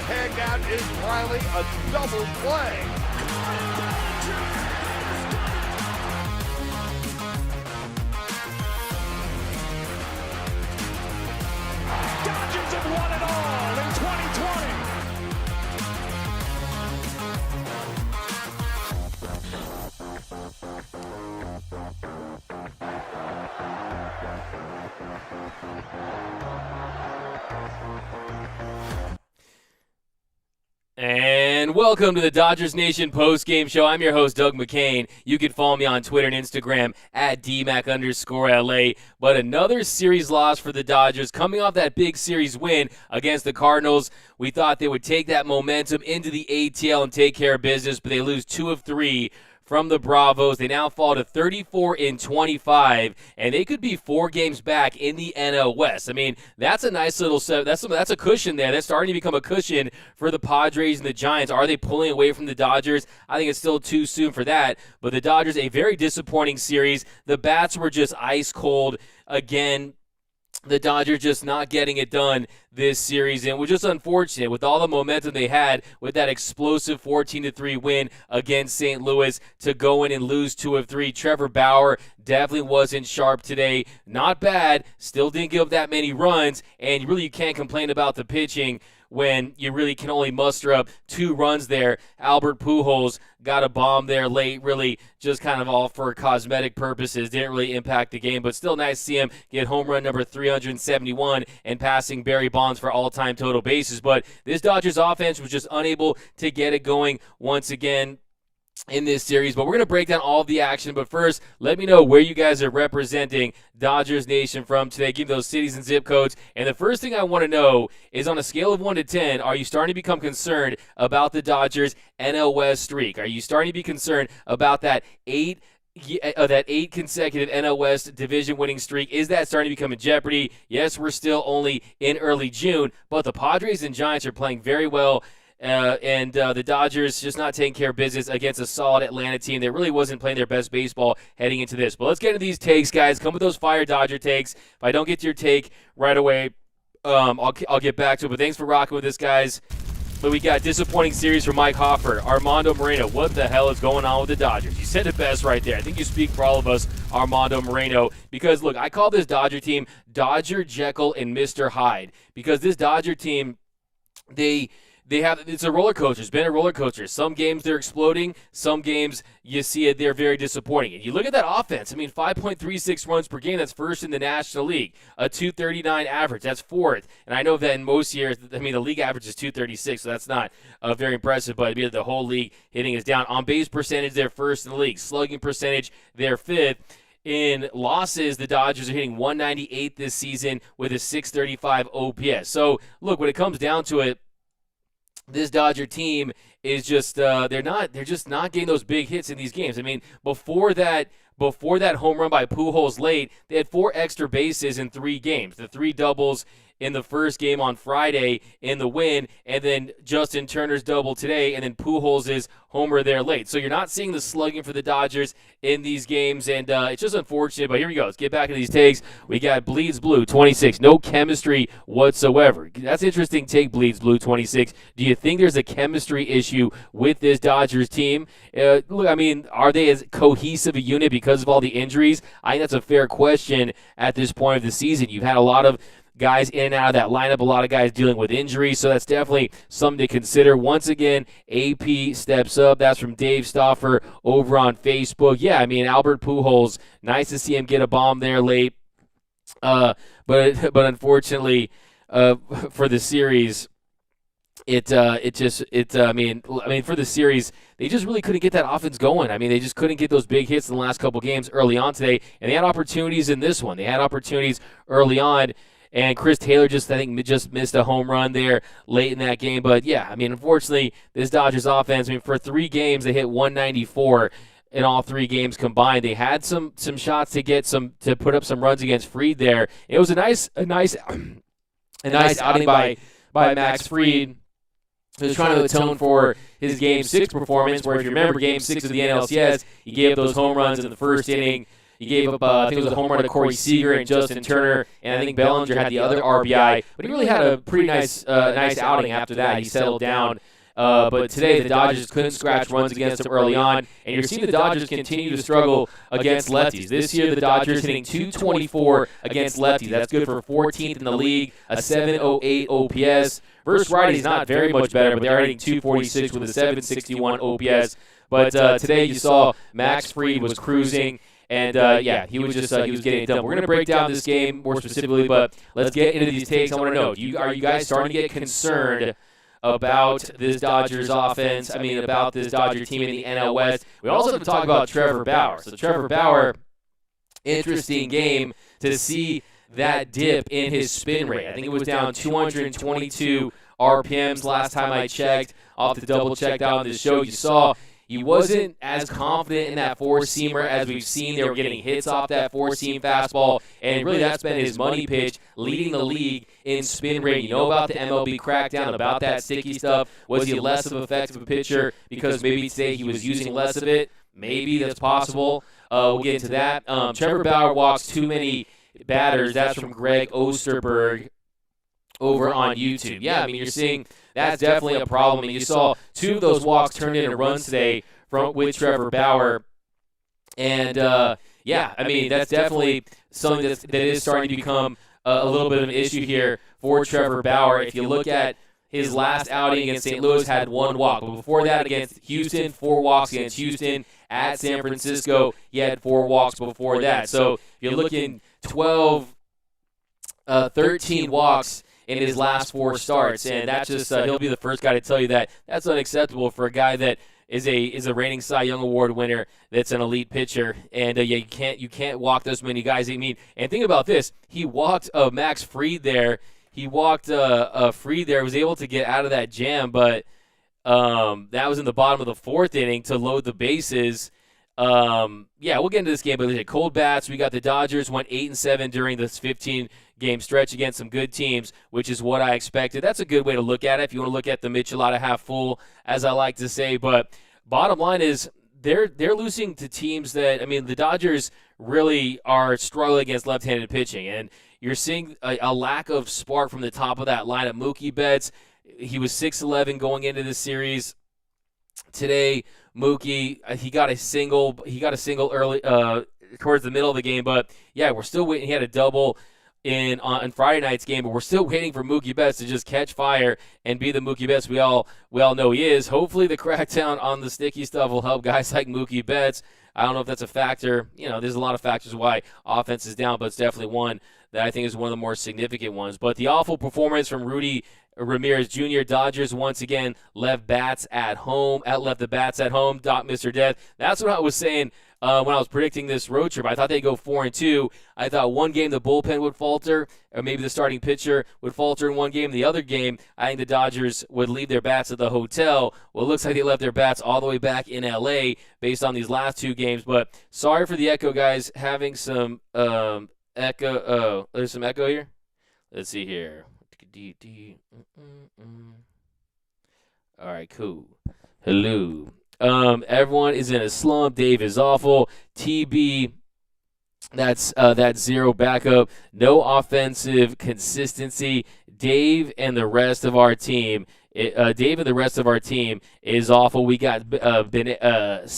tag out is Riley, a double play. Dodgers have won it all in 2020. And welcome to the Dodgers Nation post-game show. I'm your host, Doug McCain. You can follow me on Twitter and Instagram at DMac_LA. But another series loss for the Dodgers coming off that big series win against the Cardinals. We thought they would take that momentum into the ATL and take care of business, but they lose 2 of 3 from the Bravos. They now fall to 34-25, and they could be 4 games back in the NL West. I mean, that's a nice little that's a cushion there. That's starting to become a cushion for the Padres and the Giants. Are they pulling away from the Dodgers? I think it's still too soon for that. But the Dodgers, a very disappointing series. The bats were just ice cold again. The Dodgers just not getting it done this series, and it was just unfortunate with all the momentum they had with that explosive 14-3 win against St. Louis to go in and lose 2 of 3. Trevor Bauer definitely wasn't sharp today. Not bad, still didn't give up that many runs, and really you can't complain about the pitching when you really can only muster up 2 runs there. Albert Pujols got a bomb there late, really just kind of all for cosmetic purposes. Didn't really impact the game, but still nice to see him get home run number 371 and passing Barry Bonds for all-time total bases. But this Dodgers offense was just unable to get it going once again in this series. But we're going to break down all of the action. But first, let me know where you guys are representing Dodgers Nation from today. Give me those cities and zip codes. And the first thing I want to know is, on a scale of 1 to 10, are you starting to become concerned about the Dodgers NL West streak? Are you starting to be concerned about that 8 consecutive NL West division winning streak? Is that starting to become in jeopardy? Yes, we're still only in early June, but the Padres and Giants are playing very well. And the Dodgers just not taking care of business against a solid Atlanta team that really wasn't playing their best baseball heading into this. But let's get into these takes, guys. Come with those fire Dodger takes. If I don't get to your take right away, I'll get back to it. But thanks for rocking with this, guys. But we got disappointing series from Mike Hoffer. Armando Moreno, what the hell is going on with the Dodgers? You said it best right there. I think you speak for all of us, Armando Moreno. Because, look, I call this Dodger team Dodger, Jekyll, and Mr. Hyde. Because this Dodger team, it's a roller coaster. It's been a roller coaster. Some games they're exploding. Some games you see it, they're very disappointing. And you look at that offense. I mean, 5.36 runs per game. That's first in the National League. A 239 average. That's 4th. And I know that in most years, I mean, the league average is 236, so that's not very impressive. But the whole league hitting is down. On base percentage, they're first in the league. Slugging percentage, they're 5th. In losses, the Dodgers are hitting 198 this season with a 635 OPS. So, look, when it comes down to it, this Dodger team is just they're just not getting those big hits in these games. I mean, before that home run by Pujols late, they had 4 extra bases in 3 games. The 3 doubles in the first game on Friday in the win, and then Justin Turner's double today, and then Pujols' homer there late. So you're not seeing the slugging for the Dodgers in these games, and it's just unfortunate. But here we go. Let's get back to these takes. We got Bleeds Blue 26. No chemistry whatsoever. That's interesting take, Bleeds Blue 26. Do you think there's a chemistry issue with this Dodgers team? Look, I mean, are they as cohesive a unit because of all the injuries? I think that's a fair question at this point of the season. You've had a lot of guys in and out of that lineup, a lot of guys dealing with injuries, so that's definitely something to consider. Once again, AP steps up. That's from Dave Stauffer over on Facebook. Yeah, I mean, Albert Pujols, nice to see him get a bomb there late. But unfortunately, for the series, I mean, for the series, they just really couldn't get that offense going. I mean, they just couldn't get those big hits in the last couple games early on today, and they had opportunities in this one. They had opportunities early on. And Chris Taylor just missed a home run there late in that game. But, yeah, I mean, unfortunately, this Dodgers offense, I mean, for 3 games, they hit 194 in all 3 games combined. They had some shots to put up some runs against Fried there. It was a nice outing by Max Fried. He was trying to atone for his Game 6 performance, where if you remember Game 6 of the NLCS, he gave up those home runs in the first inning. He gave up, I think it was a home run to Corey Seager and Justin Turner, and I think Bellinger had the other RBI. But he really had a pretty nice outing after that. He settled down. But today the Dodgers couldn't scratch runs against him early on, and you're seeing the Dodgers continue to struggle against lefties. This year the Dodgers hitting .224 against lefties. That's good for 14th in the league, a .708 OPS. Versus righties, not very much better, but they're hitting .246 with a .761 OPS. But today you saw Max Fried was cruising. And, he was just he was getting it done. We're going to break down this game more specifically, but let's get into these takes. I want to know, are you guys starting to get concerned about this Dodgers offense? I mean, about this Dodger team in the NL West. We also have to talk about Trevor Bauer. So Trevor Bauer, interesting game to see that dip in his spin rate. I think it was down 222 RPMs last time I checked. I'll have to double check that on this show. You saw he wasn't as confident in that four-seamer as we've seen. They were getting hits off that four-seam fastball, and really that's been his money pitch, leading the league in spin rate. You know about the MLB crackdown, about that sticky stuff. Was he less of an effective pitcher because maybe today he was using less of it? Maybe that's possible. We'll get into that. Trevor Bauer walks too many batters. That's from Greg Osterberg over on YouTube. Yeah, I mean, you're seeing that's definitely a problem. And you saw two of those walks turned into runs today with Trevor Bauer. And, I mean, that's definitely something that is starting to become a little bit of an issue here for Trevor Bauer. If you look at his last outing against St. Louis, had one walk. But before that, against Houston, 4 walks against Houston. At San Francisco, he had 4 walks before that. So if you're looking 13 walks in his last 4 starts, and that's just he'll be the first guy to tell you that that's unacceptable for a guy that is a reigning Cy Young Award winner that's an elite pitcher. And you can't walk those many guys. I mean, and think about this: he walked Max Fried there. He walked Fried there. Was able to get out of that jam, but that was in the bottom of the 4th inning to load the bases. We'll get into this game, but there's cold bats. We got the Dodgers went 8-7 during this 15-game stretch against some good teams, which is what I expected. That's a good way to look at it if you want to look at the Michelada half full, as I like to say. But bottom line is they're losing to teams that, I mean, the Dodgers really are struggling against left-handed pitching, and you're seeing a lack of spark from the top of that lineup. Mookie Betts, he was 6-11 going into the series. Today, Mookie, he got a single early towards the middle of the game, but we're still waiting. He had a double on Friday night's game, but we're still waiting for Mookie Betts to just catch fire and be the Mookie Betts we all know he is. Hopefully the crackdown on the sticky stuff will help guys like Mookie Betts. I don't know if that's a factor. There's a lot of factors why offense is down, but it's definitely one that I think is one of the more significant ones. But the awful performance from Rudy Ramirez Jr. Dodgers once again left the bats at home. Doc Mr. Death. That's what I was saying when I was predicting this road trip. I thought they'd go 4-2. I thought one game the bullpen would falter, or maybe the starting pitcher would falter in one game. The other game, I think the Dodgers would leave their bats at the hotel. Well, it looks like they left their bats all the way back in L.A. based on these last 2 games. But sorry for the echo, guys. Having some echo. There's some echo here. Let's see here. All right, cool. Hello. Everyone is in a slump. Dave is awful. TB, that's zero backup. No offensive consistency. Dave and the rest of our team is awful. We got Sanana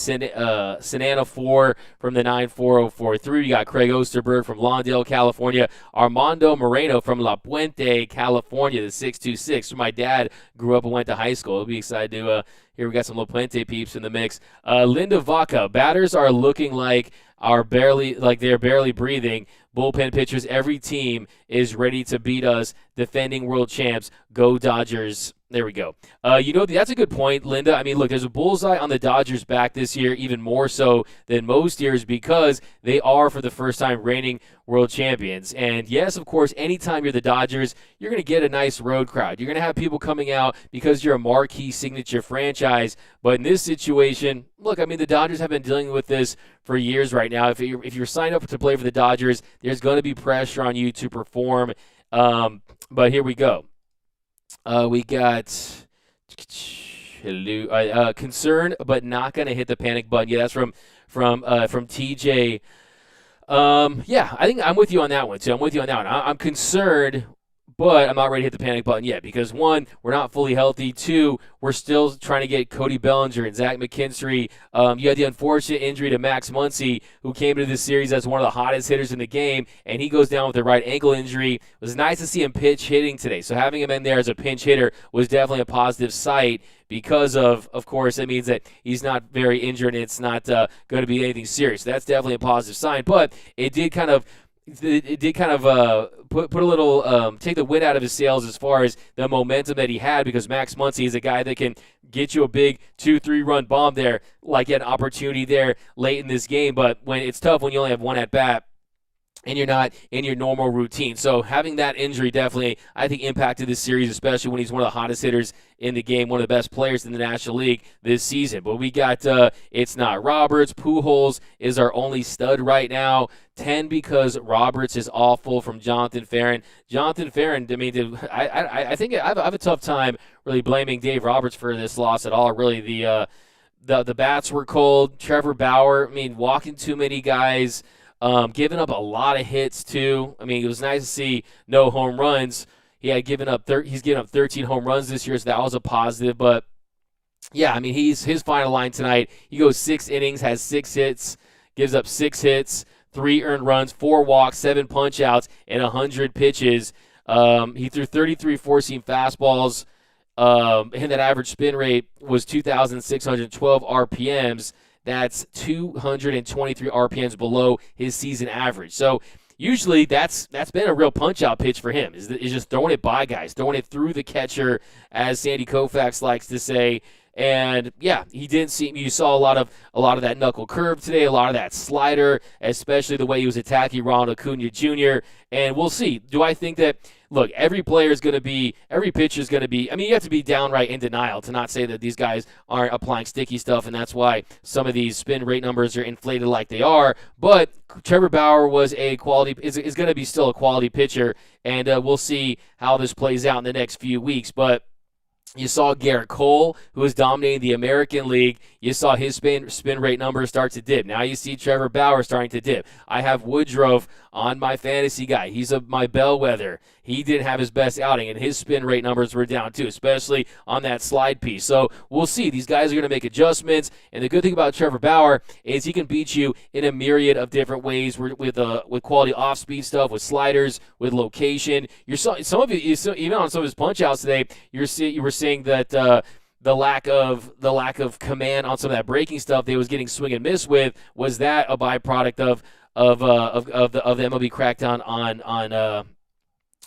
4 from the 94043. We got Craig Osterberg from Lawndale, California. Armando Moreno from La Puente, California, the 626. So my dad grew up and went to high school. He'll be excited to here we got some La Puente peeps in the mix. Linda Vaca, batters are looking like they're barely breathing. Bullpen pitchers, every team is ready to beat us. Defending world champs, go Dodgers. There we go. That's a good point, Linda. I mean, look, there's a bullseye on the Dodgers' back this year, even more so than most years, because they are, for the first time, reigning world champions. And yes, of course, anytime you're the Dodgers, you're going to get a nice road crowd. You're going to have people coming out because you're a marquee signature franchise. But in this situation, look, I mean, the Dodgers have been dealing with this for years right now. If you're signed up to play for the Dodgers, there's going to be pressure on you to perform. But here we go. We got concern, but not going to hit the panic button. Yeah, that's from TJ Yeah, I think I'm with you on that one, too. I'm concerned, but I'm not ready to hit the panic button yet because, one, we're not fully healthy. Two, we're still trying to get Cody Bellinger and Zach McKinstry. You had the unfortunate injury to Max Muncy, who came into this series as one of the hottest hitters in the game, and he goes down with a right ankle injury. It was nice to see him pitch hitting today, so having him in there as a pinch hitter was definitely a positive sight because of course, it means that he's not very injured and it's not going to be anything serious. So that's definitely a positive sign, but it did kind of put a little take the wind out of his sails as far as the momentum that he had because Max Muncy is a guy that can get you a big 2-3 run bomb there, like an opportunity there late in this game. But when it's tough when you only have one at bat and you're not in your normal routine. So having that injury definitely, I think, impacted this series, especially when he's one of the hottest hitters in the game, one of the best players in the National League this season. But we got, it's not Roberts. Pujols is our only stud right now. 10 because Roberts is awful from Jonathan Farron. Jonathan Farron, I mean, I think I have a tough time really blaming Dave Roberts for this loss at all. Really, the bats were cold. Trevor Bauer, I mean, walking too many guys. Giving up a lot of hits too. I mean, it was nice to see no home runs. He's given up 13 home runs this year, so that was a positive. But yeah, I mean, his final line tonight. He goes 6 innings, has 6 hits, gives up 6 hits, 3 earned runs, 4 walks, 7 punch-outs, and 100 pitches. He threw 33 four-seam fastballs, and that average spin rate was 2,612 RPMs. That's 223 RPMs below his season average. So usually that's been a real punch-out pitch for him, is just throwing it by guys, throwing it through the catcher, as Sandy Koufax likes to say. And yeah, he didn't seem. You saw a lot of that knuckle curve today, a lot of that slider, especially the way he was attacking Ronald Acuna Jr. And we'll see. Do I think that? Look, every pitcher is going to be. I mean, you have to be downright in denial to not say that these guys aren't applying sticky stuff, and that's why some of these spin rate numbers are inflated like they are. But Trevor Bauer was a quality is going to be still a quality pitcher, and we'll see how this plays out in the next few weeks. But you saw Garrett Cole, who was dominating the American League. You saw his spin rate numbers start to dip. Now you see Trevor Bauer starting to dip. I have Woodruff on my fantasy guy. He's my bellwether. He didn't have his best outing, and his spin rate numbers were down too, especially on that slide piece. So we'll see. These guys are going to make adjustments, and the good thing about Trevor Bauer is he can beat you in a myriad of different ways with quality off-speed stuff, with sliders, with location. Some of you, even on some of his punch-outs today, you were seeing that the lack of command on some of that breaking stuff they was getting swing and miss with. Was that a byproduct of the MLB crackdown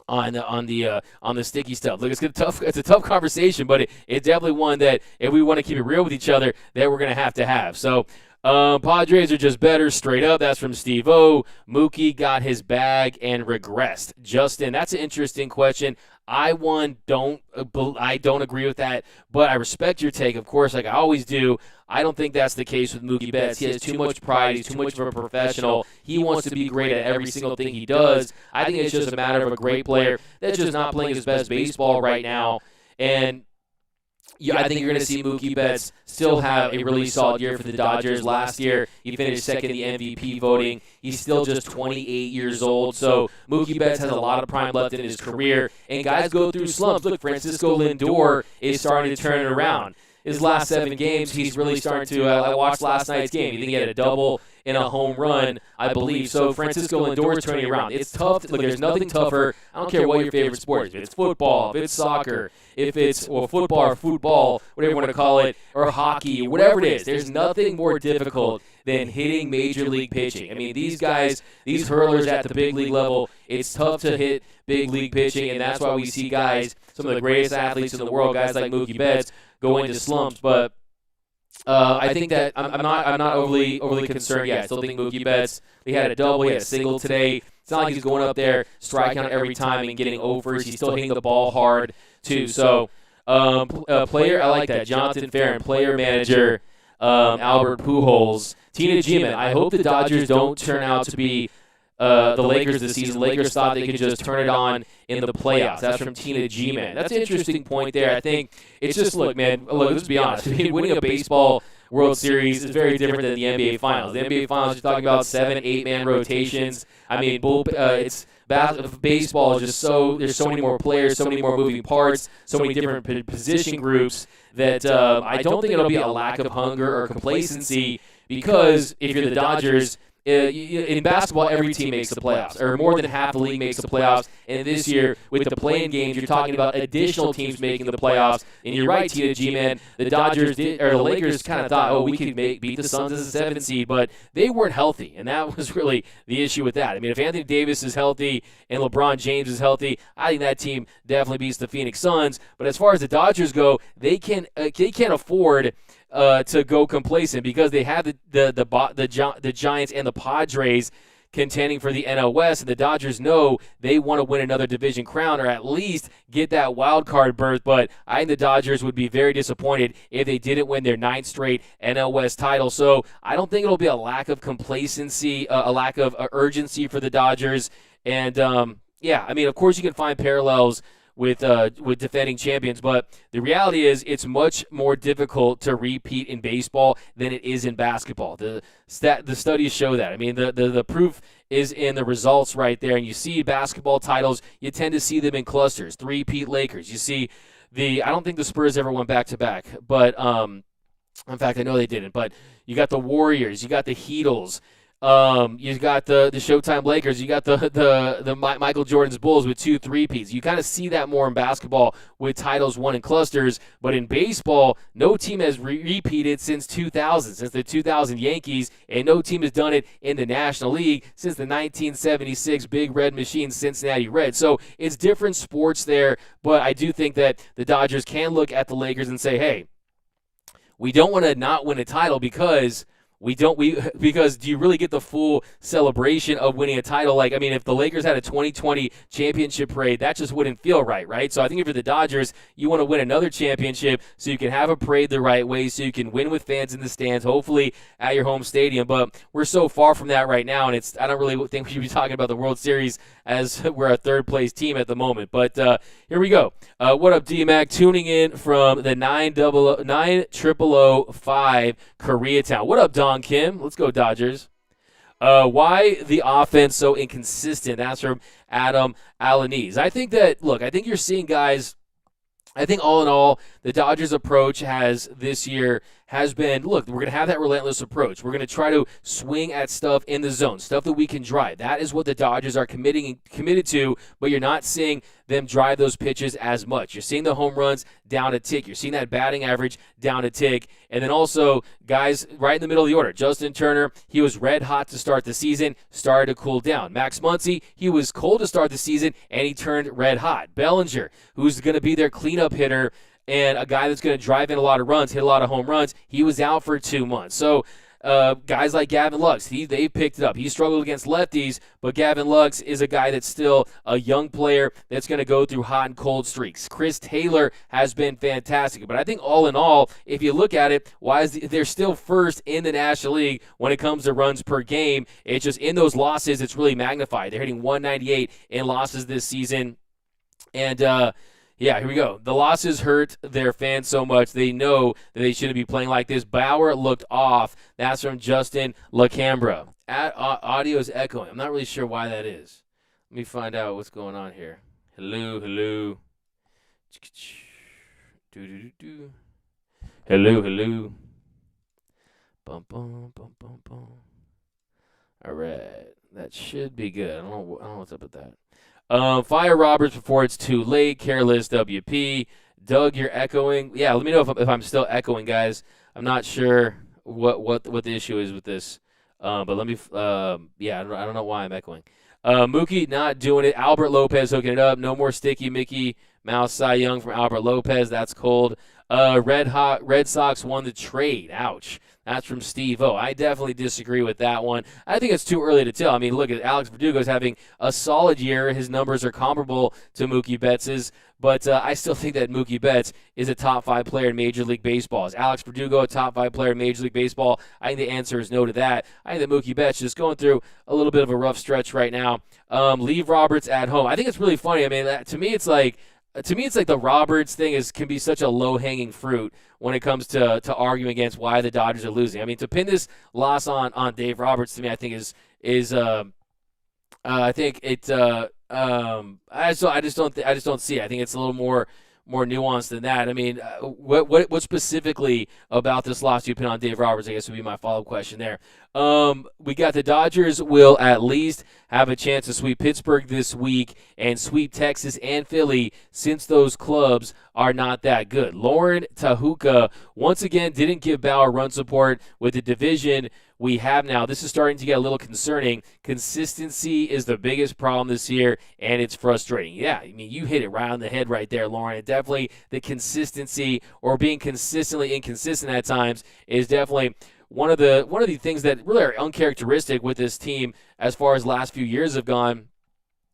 on the sticky stuff? Look, it's a tough conversation, but it's definitely one that if we want to keep it real with each other, that we're going to have. So Padres are just better straight up. That's from Steve O. Mookie got his bag and regressed. Justin, that's an interesting question. I don't agree with that, but I respect your take, of course, like I always do. I don't think that's the case with Mookie Betts. He has too much pride. He's too much of a professional. He wants to be great at every single thing he does. I think it's just a matter of a great player that's just not playing his best baseball right now. And I think you're going to see Mookie Betts still have a really solid year for the Dodgers. Last year, he finished second in the MVP voting. He's still just 28 years old, so Mookie Betts has a lot of prime left in his career. And guys go through slumps. Look, Francisco Lindor is starting to turn it around. His last 7 games, he's really starting to. I watched last night's game. I think he had a double and a home run, I believe. So Francisco Lindor is turning around. It's tough. Look, there's nothing tougher. I don't care what your favorite sport is. If it's football, if it's soccer, if it's football or football, whatever you want to call it, or hockey, whatever it is. There's nothing more difficult than hitting major league pitching. I mean, these guys, these hurlers at the big league level, it's tough to hit big league pitching, and that's why we see guys, some of the greatest athletes in the world, guys like Mookie Betts, go into slumps. But I think that I'm not overly concerned yet. I still think Mookie Betts, he had a double, he had a single today. It's not like he's going up there, striking out every time and getting overs. He's still hitting the ball hard too. So player, I like that. Jonathan Farron, player manager, Albert Pujols, Tina G-Man. I hope the Dodgers don't turn out to be the Lakers this season. Lakers thought they could just turn it on in the playoffs. That's from Tina G-Man. That's an interesting point there. I think it's just, look, let's be honest. I mean, winning a baseball World Series is very different than the NBA Finals. The NBA Finals, you're talking about 7, 8-man rotations. I mean, baseball is just there's so many more players, so many more moving parts, so many different position groups that I don't think it'll be a lack of hunger or complacency, because if you're the Dodgers, in basketball, every team makes the playoffs, or more than half the league makes the playoffs. And this year, with the play-in games, you're talking about additional teams making the playoffs. And you're right, Tita G-Man, the Lakers kind of thought, we could beat the Suns as a 7th seed, but they weren't healthy, and that was really the issue with that. I mean, if Anthony Davis is healthy and LeBron James is healthy, I think that team definitely beats the Phoenix Suns. But as far as the Dodgers go, they can't afford to go complacent, because they have the Giants and the Padres contending for the NL West, and the Dodgers know they want to win another division crown, or at least get that wild card berth. But I think the Dodgers would be very disappointed if they didn't win their 9th straight NL West title. So I don't think it'll be a lack of complacency, a lack of urgency for the Dodgers. And I mean, of course you can find parallels with defending champions, but the reality is it's much more difficult to repeat in baseball than it is in basketball. The studies show that. I mean, the proof is in the results right there, and you see basketball titles, you tend to see them in clusters. 3-peat Lakers. You see I don't think the Spurs ever went back-to-back, but in fact, I know they didn't, but you got the Warriors, you got the Heatles, you got the Showtime Lakers. You got the Michael Jordan's Bulls with 2 3-peats. You kind of see that more in basketball with titles won in clusters, but in baseball, no team has repeated since 2000, since the 2000 Yankees, and no team has done it in the National League since the 1976 Big Red Machine Cincinnati Reds. So it's different sports there, but I do think that the Dodgers can look at the Lakers and say, hey, we don't want to not win a title, because because do you really get the full celebration of winning a title? Like, I mean, if the Lakers had a 2020 championship parade, that just wouldn't feel right? So I think if you're the Dodgers, you want to win another championship so you can have a parade the right way, so you can win with fans in the stands, hopefully at your home stadium. But we're so far from that right now, and I don't really think we should be talking about the World Series as we're a third-place team at the moment. But here we go. What up, D-Mac? Tuning in from the 9005 Koreatown. What up, Don Kim? Let's go, Dodgers. Why the offense so inconsistent? That's from Adam Alanese. I think you're seeing guys. I think all in all, the Dodgers' approach this year has been, look, we're going to have that relentless approach. We're going to try to swing at stuff in the zone, stuff that we can drive. That is what the Dodgers are committed to, but you're not seeing them drive those pitches as much. You're seeing the home runs down a tick. You're seeing that batting average down a tick. And then also, guys right in the middle of the order, Justin Turner, he was red hot to start the season, started to cool down. Max Muncy, he was cold to start the season, and he turned red hot. Bellinger, who's going to be their cleanup hitter, and a guy that's going to drive in a lot of runs, hit a lot of home runs, he was out for 2 months. So guys like Gavin Lux, they picked it up. He struggled against lefties, but Gavin Lux is a guy that's still a young player that's going to go through hot and cold streaks. Chris Taylor has been fantastic. But I think all in all, if you look at it, they're still first in the National League when it comes to runs per game. It's just in those losses, it's really magnified. They're hitting 198 in losses this season. And yeah, here we go. The losses hurt their fans so much they know that they shouldn't be playing like this. Bauer looked off. That's from Justin LaCambra. Audio is echoing. I'm not really sure why that is. Let me find out what's going on here. Hello. Hello. Bum, bum, bum, bum, bum. All right. That should be good. I don't know what's up with that. Fire Roberts before it's too late. Careless WP. Doug, you're echoing. Yeah, let me know if I'm still echoing, guys. I'm not sure what the issue is with this. But let me. I don't know why I'm echoing. Mookie not doing it. Albert Lopez hooking it up. No more sticky Mickey Mouse Cy Young from Albert Lopez. That's cold. Red Sox won the trade. Ouch. That's from Steve O. I definitely disagree with that one. I think it's too early to tell. I mean, look at Alex Verdugo's having a solid year. His numbers are comparable to Mookie Betts's, but I still think that Mookie Betts is a top 5 player in Major League Baseball. Is Alex Verdugo a top 5 player in Major League Baseball? I think the answer is no to that. I think that Mookie Betts is going through a little bit of a rough stretch right now. Leave Roberts at home. I think it's really funny. I mean, to me, it's like, to me, it's like the Roberts thing can be such a low-hanging fruit when it comes to arguing against why the Dodgers are losing. I mean, to pin this loss on Dave Roberts to me, I think is I think it I just don't see it. I think it's a little more nuanced than that. I mean, what specifically about this loss do you pin on Dave Roberts? I guess would be my follow-up question there. We got the Dodgers will at least have a chance to sweep Pittsburgh this week and sweep Texas and Philly since those clubs are not that good. Lauren Tahuka once again didn't give Bauer run support with the division we have now. This is starting to get a little concerning. Consistency is the biggest problem this year, and it's frustrating. Yeah, I mean, you hit it right on the head right there, Lauren. Definitely the consistency or being consistently inconsistent at times is definitely one of the things that really are uncharacteristic with this team as far as the last few years have gone,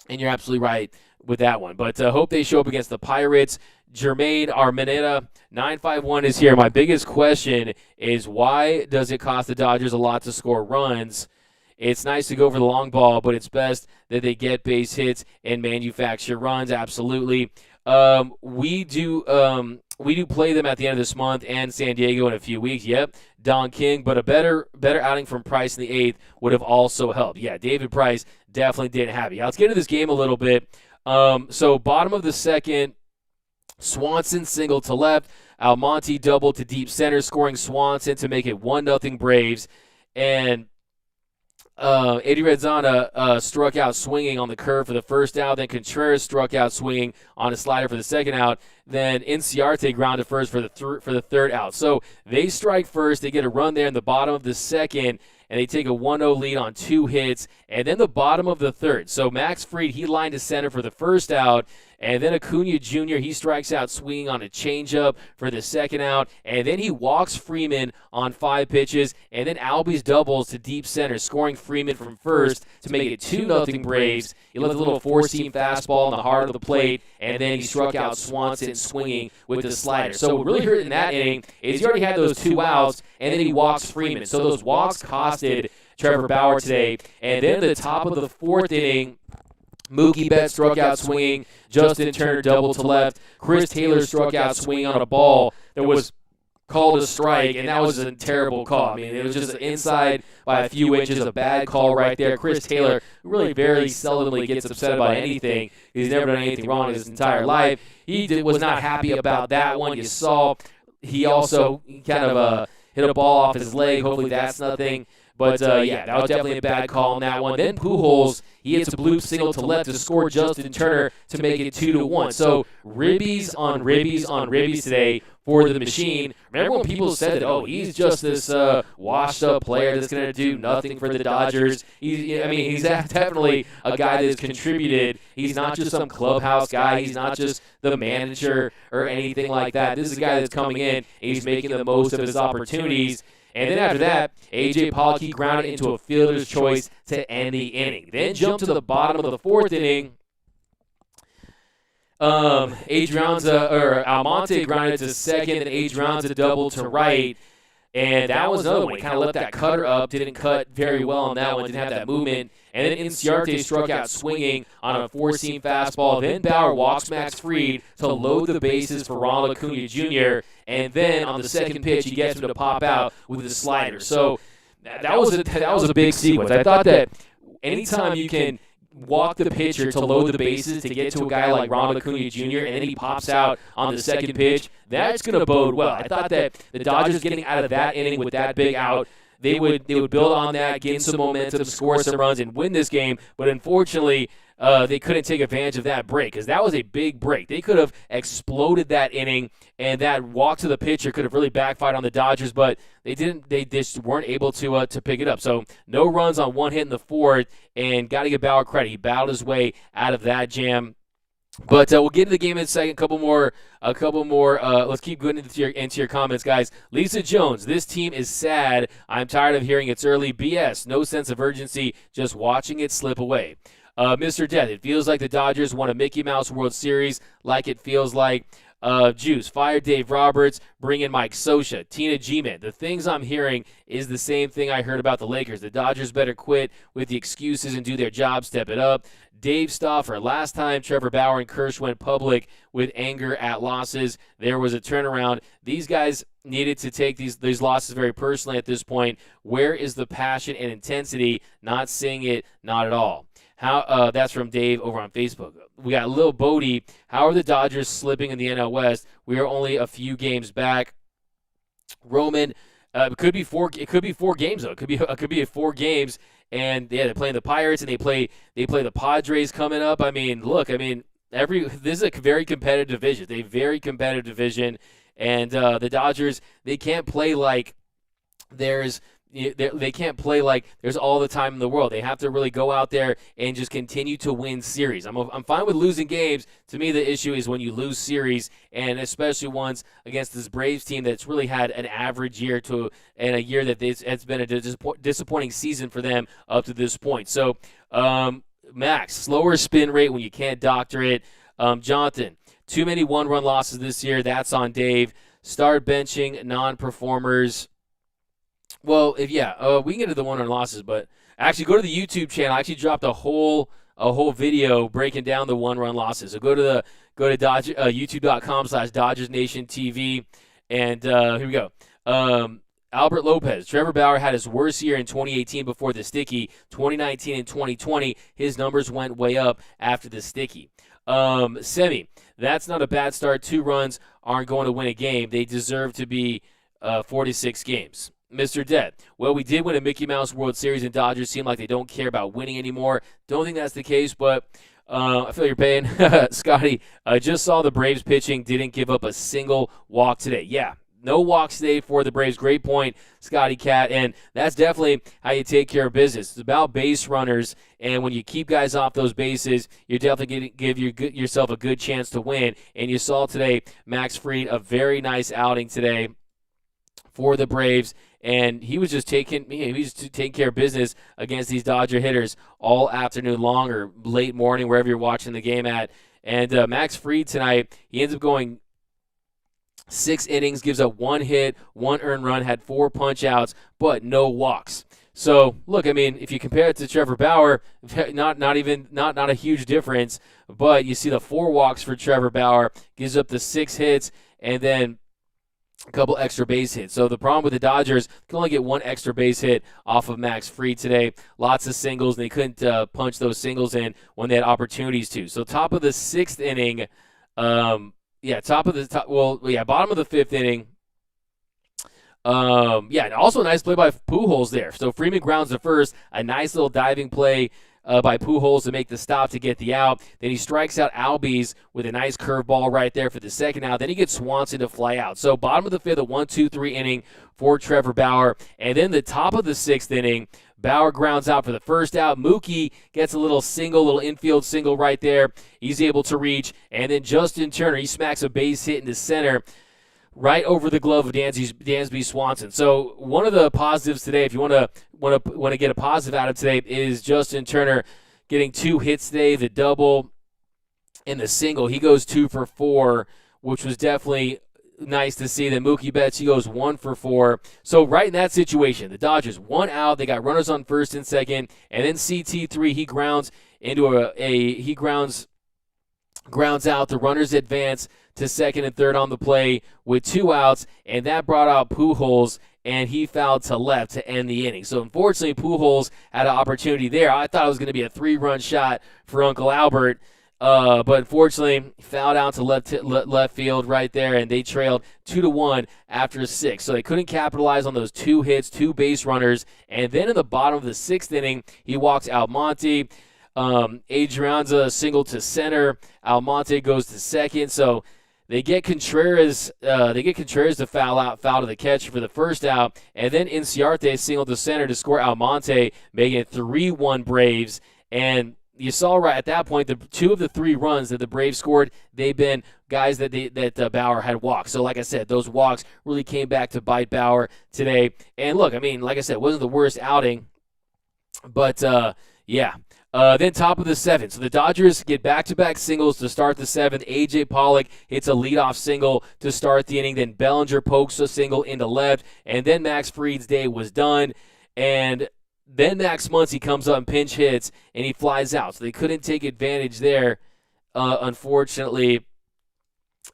and you're absolutely right with that one. But hope they show up against the Pirates. Jermaine Armaneta 951 is here. My biggest question is, why does it cost the Dodgers a lot to score runs? It's nice to go for the long ball, but it's best that they get base hits and manufacture runs. Absolutely. We do play them at the end of this month and San Diego in a few weeks. Yep, Don King, but a better outing from Price in the eighth would have also helped. Yeah, David Price definitely didn't have it. Let's get into this game a little bit. So bottom of the second, Swanson single to left, Almonte double to deep center, scoring Swanson to make it 1-0 Braves, and Eddie Redzana struck out swinging on the curve for the first out. Then Contreras struck out swinging on a slider for the second out. Then Inciarte grounded first for the third out. So they strike first. They get a run there in the bottom of the second, and they take a 1-0 lead on 2 hits. And then the bottom of the third. So Max Fried, he lined to center for the first out. And then Acuna Jr., he strikes out swinging on a changeup for the second out. And then he walks Freeman on 5 pitches. And then Albies doubles to deep center, scoring Freeman from first to make it 2-0 Braves. He left a little 4-seam fastball in the heart of the plate. And then he struck out Swanson swinging with the slider. So what really hurt in that inning is he already had those 2 outs, and then he walks Freeman. So those walks costed Trevor Bauer today. And then at the top of the 4th inning, Mookie Betts struck out swinging. Justin Turner doubled to left. Chris Taylor struck out swinging on a ball that was called a strike, and that was a terrible call. I mean, it was just inside by a few inches, a bad call right there. Chris Taylor really very seldomly gets upset about anything. He's never done anything wrong in his entire life. He was not happy about that one. You saw he also kind of hit a ball off his leg. Hopefully that's nothing. But, yeah, that was definitely a bad call on that one. Then Pujols, he hits a bloop single to left to score Justin Turner to make it 2-1. So ribbies on ribbies on ribbies today for the machine. Remember when people said that, oh, he's just this washed-up player that's going to do nothing for the Dodgers? He's definitely a guy that's contributed. He's not just some clubhouse guy. He's not just the manager or anything like that. This is a guy that's coming in, and he's making the most of his opportunities. And then after that, A.J. Pollock grounded into a fielder's choice to end the inning. Then jump to the bottom of the 4th inning. Almonte grounded to second, and Adrianza doubled to right. And that was another one. He kind of left that cutter up, didn't cut very well on that one, didn't have that movement. And then Inciarte struck out swinging on a 4-seam fastball. Then Bauer walks Max Fried to load the bases for Ronald Acuna Jr. And then on the second pitch, he gets him to pop out with his slider. So that was a big sequence. I thought that anytime you can walk the pitcher to load the bases to get to a guy like Ronald Acuna Jr., and then he pops out on the second pitch, that's going to bode well. I thought that the Dodgers getting out of that inning with that big out, they would build on that, gain some momentum, score some runs, and win this game. But unfortunately, they couldn't take advantage of that break because that was a big break. They could have exploded that inning, and that walk to the pitcher could have really backfired on the Dodgers, but they didn't. They just weren't able to pick it up. So no runs on 1 hit in the 4th, and got to give Bauer credit. He battled his way out of that jam. But we'll get into the game in a second. A couple more. Let's keep going into your comments, guys. Lisa Jones, this team is sad. I'm tired of hearing it's early BS. No sense of urgency. Just watching it slip away. Mr. Death, it feels like the Dodgers won a Mickey Mouse World Series. Like it feels like. Juice, fire Dave Roberts, bring in Mike Scioscia, Tina G-Man. The things I'm hearing is the same thing I heard about the Lakers. The Dodgers better quit with the excuses and do their job, step it up. Dave Stauffer, last time Trevor Bauer and Kirsch went public with anger at losses, there was a turnaround. These guys needed to take these losses very personally at this point. Where is the passion and intensity? Not seeing it, not at all. That's from Dave over on Facebook. We got Lil Bodie. How are the Dodgers slipping in the NL West? We are only a few games back. Roman, it could be 4 games though. It could be 4 games, and yeah, they're playing the Pirates and they play the Padres coming up. I mean, look, this is a very competitive division. A very competitive division, and the Dodgers, they can't play like they can't play like there's all the time in the world. They have to really go out there and just continue to win series. I'm fine with losing games. To me, the issue is when you lose series, and especially ones against this Braves team that's really had an average year and a year that it's been a disappointing season for them up to this point. So, Max, slower spin rate when you can't doctor it. Jonathan, too many one-run losses this year. That's on Dave. Start benching non-performers. Well, we can get to the one-run losses, but actually go to the YouTube channel. I actually dropped a whole video breaking down the one-run losses. So go to youtube.com/DodgersNationTV, and here we go. Albert Lopez, Trevor Bauer had his worst year in 2018 before the sticky. 2019 and 2020, his numbers went way up after the sticky. Semi, that's not a bad start. 2 runs aren't going to win a game. They deserve to be 46 games. Mr. Dead, well, we did win a Mickey Mouse World Series, and Dodgers seem like they don't care about winning anymore. Don't think that's the case, but I feel you're paying. Scotty, I just saw the Braves pitching, didn't give up a single walk today. Yeah, no walks today for the Braves. Great point, Scotty Cat, and that's definitely how you take care of business. It's about base runners, and when you keep guys off those bases, you're definitely going to give yourself a good chance to win. And you saw today, Max Fried, a very nice outing today for the Braves, and he was just taking care of business against these Dodger hitters all afternoon long or late morning, wherever you're watching the game at. And Max Fried tonight, he ends up going 6 innings, gives up 1 hit, 1 earned run, had 4 punch-outs, but no walks. So, look, if you compare it to Trevor Bauer, not a huge difference, but you see the 4 walks for Trevor Bauer, gives up the 6 hits, and then a couple extra base hits. So the problem with the Dodgers, can only get 1 extra base hit off of Max Fried today. Lots of singles, and they couldn't punch those singles in when they had opportunities to. So top of the 6th inning, bottom of the 5th inning. And also a nice play by Pujols there. So Freeman grounds to first, a nice little diving play by Pujols to make the stop to get the out. Then he strikes out Albies with a nice curveball right there for the second out. Then he gets Swanson to fly out. So bottom of the 5th, a 1-2-3 inning for Trevor Bauer. And then the top of the 6th inning, Bauer grounds out for the first out. Mookie gets a little infield single right there. He's able to reach. And then Justin Turner, he smacks a base hit into center, right over the glove of Dansby Swanson. So one of the positives today, if you want to get a positive out of today, is Justin Turner getting 2 hits today, the double and the single. He goes 2 for 4, which was definitely nice to see. Then Mookie Betts, he goes 1 for 4. So right in that situation, the Dodgers 1 out, they got runners on first and second, and then CT3, he grounds grounds out. The runners advance to second and third on the play with 2 outs, and that brought out Pujols, and he fouled to left to end the inning. So unfortunately, Pujols had an opportunity there. I thought it was going to be a 3-run shot for Uncle Albert, but unfortunately, fouled out to left field right there, and they trailed 2-1 after 6. So they couldn't capitalize on those 2 hits, 2 base runners, and then in the bottom of the 6th inning, he walks Almonte. Adrianza single to center. Almonte goes to second. So they get Contreras to foul to the catcher for the first out, and then Inciarte single to center to score Almonte, making it 3-1 Braves. And you saw right at that point, the 2 of the 3 runs that the Braves scored, they've been guys that Bauer had walked. So like I said, those walks really came back to bite Bauer today. And look, like I said, it wasn't the worst outing, but then top of the 7th. So the Dodgers get back-to-back singles to start the 7th. A.J. Pollock hits a leadoff single to start the inning. Then Bellinger pokes a single into left. And then Max Fried's day was done. And then Max Muncy comes up and pinch hits, and he flies out. So they couldn't take advantage there, unfortunately.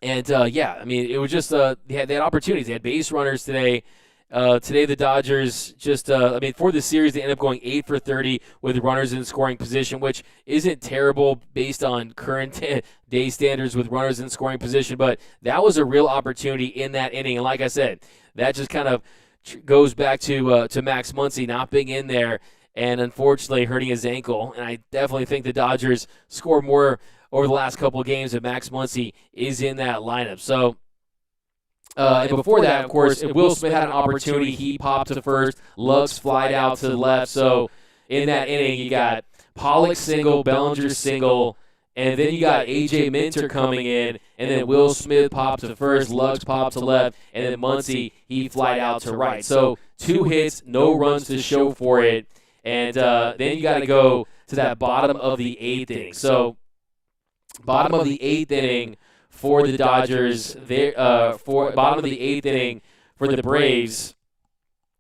And, it was just they had opportunities. They had base runners today. Today the Dodgers for the series, they ended up going 8 for 30 with runners in scoring position, which isn't terrible based on current day standards with runners in scoring position, but that was a real opportunity in that inning. And like I said, that just kind of goes back to Max Muncy not being in there and unfortunately hurting his ankle. And I definitely think the Dodgers scored more over the last couple of games if Max Muncy is in that lineup. So, and before that, of course, if Will Smith had an opportunity, he popped to first, Luggs flied out to the left. So in that inning, you got Pollock single, Bellinger single, and then you got A.J. Minter coming in, and then Will Smith popped to first, Luggs popped to left, and then Muncy, he flied out to right. So 2 hits, no runs to show for it, and then you got to go to that bottom of the 8th inning. So bottom of the 8th inning for the Dodgers, bottom of the 8th inning for the Braves,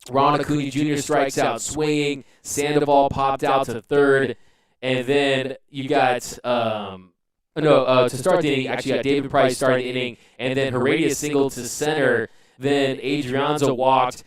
Ron Acuna Jr. strikes out swinging, Sandoval popped out to third, and then you got to start the inning, actually got David Price starting the inning, and then Heredia singled to center, then Adrianza walked.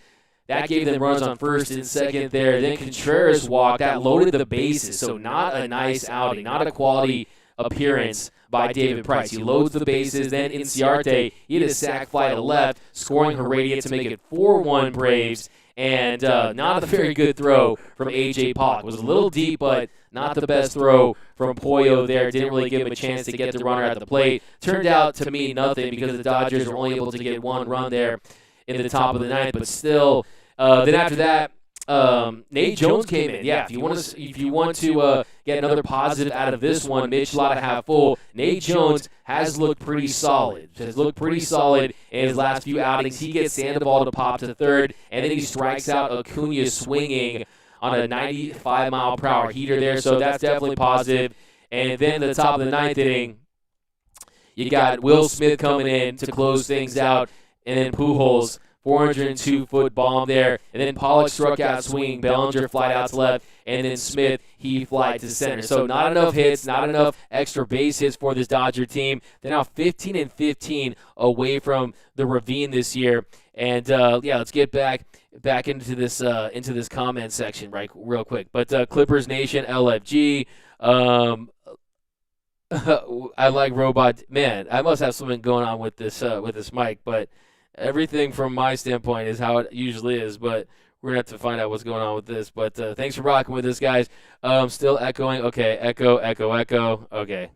That gave them runs on first and second there. Then Contreras walked. That loaded the bases, so not a nice outing, not a quality appearance by David Price. He loads the bases. Then Inciarte, he had a sac fly to left, scoring Heredia to make it 4-1 Braves. And not a very good throw from A.J. Pollock. It was a little deep, but not the best throw from Pollo there. Didn't really give him a chance to get the runner at the plate. Turned out to mean nothing because the Dodgers were only able to get 1 run there in the top of the 9th. But still, then after that, Nate Jones came in. Yeah, if you want to get another positive out of this one, Mitch Lotta half full. Nate Jones has looked pretty solid. In his last few outings. He gets Sandoval to pop to third, and then he strikes out Acuna swinging on a 95-mile-per-hour heater there. So that's definitely positive. And then at the top of the 9th inning, you got Will Smith coming in to close things out, and then Pujols, 402-foot bomb there, and then Pollock struck out swinging, Bellinger flied out to left, and then Smith, he flied to center. So not enough hits, not enough extra base hits for this Dodger team. They're now 15-15 away from the ravine this year. And let's get back into this comment section real quick. But Clippers Nation, LFG. I like robot. Man, I must have something going on with this mic, but everything from my standpoint is how it usually is, but we're going to have to find out what's going on with this. But thanks for rocking with us, guys. Still echoing. Okay, echo. Okay.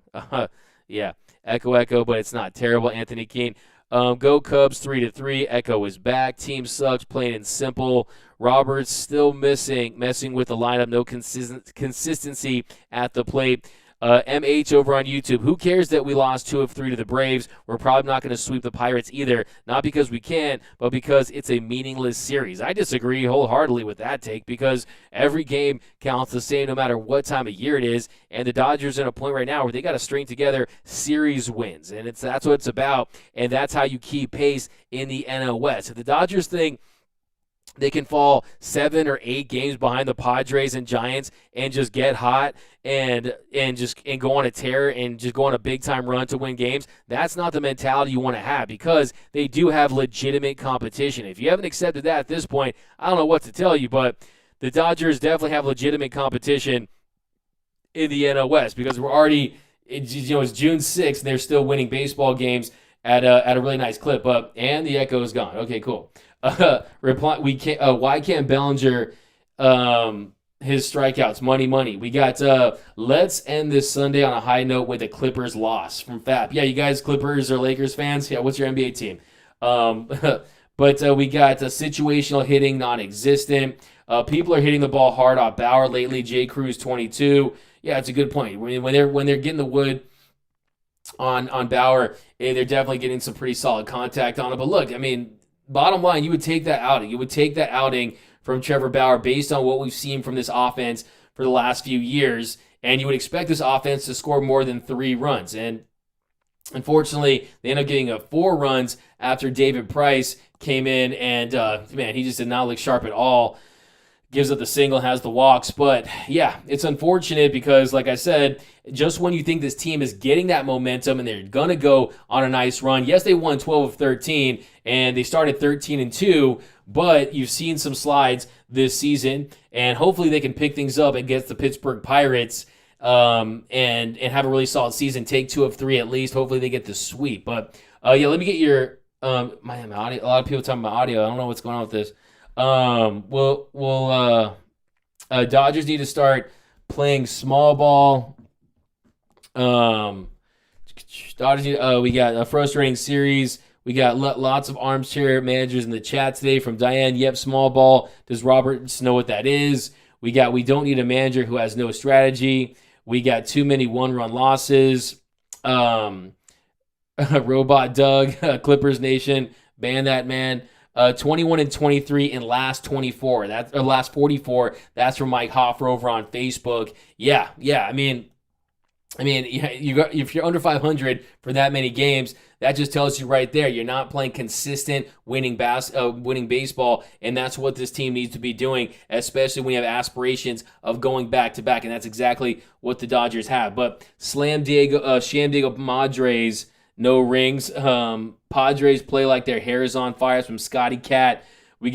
Yeah, echo, but it's not terrible. Anthony Keene. Go Cubs 3-3. Echo is back. Team sucks, plain and simple. Roberts still messing with the lineup. No consistency at the plate. MH over on YouTube. Who cares that we lost 2 of 3 to the Braves? We're probably not going to sweep the Pirates either. Not because we can't, but because it's a meaningless series. I disagree wholeheartedly with that take because every game counts the same no matter what time of year it is. And the Dodgers are at a point right now where they got to string together series wins. And that's what it's about. And that's how you keep pace in the NL West. If the Dodgers think they can fall 7 or 8 games behind the Padres and Giants and just get hot and go on a tear and just go on a big-time run to win games. That's not the mentality you want to have because they do have legitimate competition. If you haven't accepted that at this point, I don't know what to tell you, but the Dodgers definitely have legitimate competition in the NL West because we're already, it's June 6th and they're still winning baseball games at a really nice clip. And the echo is gone. Okay, cool. Why can't Bellinger his strikeouts? Money. We got let's end this Sunday on a high note with a Clippers loss from Fab. Yeah, you guys Clippers or Lakers fans? Yeah, what's your NBA team? But we got situational hitting non-existent. People are hitting the ball hard off Bauer lately. J. Cruz 22. Yeah, it's a good point. When they're getting the wood on Bauer, they're definitely getting some pretty solid contact on it. But look, I mean, bottom line, you would take that outing. You would take that outing from Trevor Bauer based on what we've seen from this offense for the last few years, and you would expect this offense to score more than 3 runs. And unfortunately, they end up getting 4 runs after David Price came in, and he just did not look sharp at all. gives up the single, has the walks. But yeah, it's unfortunate because, like I said, just when you think this team is getting that momentum and they're going to go on a nice run, yes, they won 12 of 13 and they started 13-2, but you've seen some slides this season, and hopefully they can pick things up against the Pittsburgh Pirates and have a really solid season, take 2 of 3 at least. Hopefully they get the sweep. But yeah, let me get your my audio. A lot of people talking about audio. I don't know what's going on with this. Dodgers need to start playing small ball. Dodgers need, we got a frustrating series. We got lots of armchair managers in the chat today from Diane. Yep, small ball. Does Roberts know what that is? We don't need a manager who has no strategy. We got too many one-run losses. Robot Doug, Clippers Nation, ban that man. 21-23 in last 24. That's last 44. That's from Mike Hoffer over on Facebook. Yeah. I mean, if you're under 500 for that many games, that just tells you right there you're not playing consistent winning baseball, and that's what this team needs to be doing, especially when you have aspirations of going back to back, and that's exactly what the Dodgers have. But Slam Diego Padres, no rings. Padres play like their hair is on fire. From Scotty Cat. We